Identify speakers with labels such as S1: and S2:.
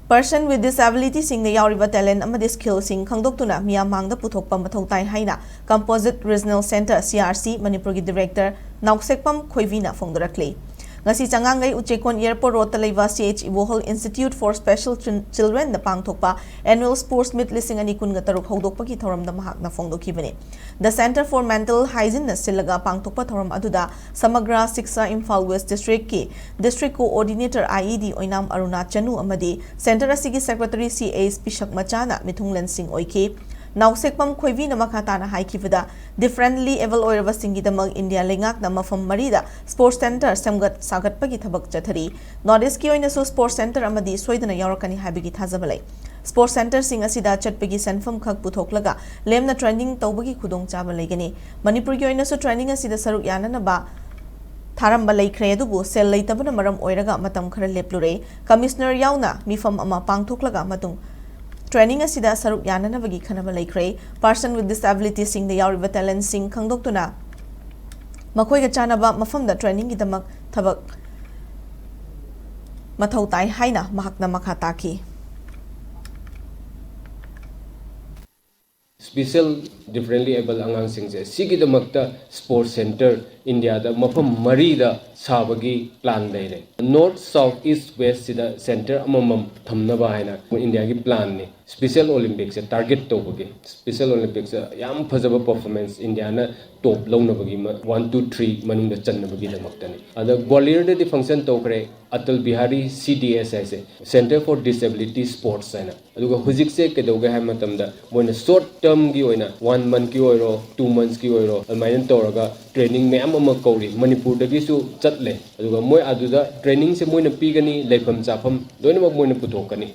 S1: Person with disability Singda Yaoriba talent amadi skill sing khangdoktuna miyamangda Puthokpa Mathou tai haina Composite Regional Center CRC Manipuri Director Nausekpam Khoibi na phongdorakle. Ngasi changangai Uchekon Airport Road Talaiva CH Imphal Institute for Special Children na pangthokpa Annual Sports Meet listing ani kun gataruk hodokpa ki thoramda mahak na phongdokibani. The Center for Mental Hygiene na silaga pangthokpa thoram aduda Samagra Siksa Imphal West District ki District Coordinator IED Oinam Aruna Chanu amadi Center asigi Secretary CAS Pishak Machana Mithunglen Singh oiki. Nausekpam Khoibi na makatana haikivida differently able oirava singidamag India lengak na mafam marida sports center samgat sagatpagi thabak chathari Northeast ki oina so sports center amadi soidana yaurakani habigi thajabalai sports center sing asida chatpagi sanfam khak puthoklaga lemna training tawbagi khudong chaba laigani Manipur ki oina so training asida saruk yanana ba Tharamba laikre adubu sel leitabana maram oiraga matam khara leplure commissioner yauna mifam ama pangthoklaga matung Training asida saruk yanana bagi khanaba laikre person with disability sing the Yaoriba talent sing khangdoktuna makhoi ga chanaba mafamda training gidamak thabak mathau tai haina mahakna makha taki
S2: Special differently able angang sing je sigidamakta sports center India da mafam mari da sabagi plan leire north south east west sida center amamam thamnaba haina India gi plan ni Special Olympics target to bagi Special Olympics yam phajaba performance India na top launa bagi 1 2 3 manung da channa bagi damakta ni ada Gwalior de function to kare Atal Bihari CDS aise Center for Disability Sports aina aduga hujik se kedoga ha matamda moina short term gi oina 1 month ki oiro 2 months ki oiro almain toraga training me amma kauri Manipur dagi su chatle aduga moi aduda training se moina pigani leifam chafam doina moina puthokani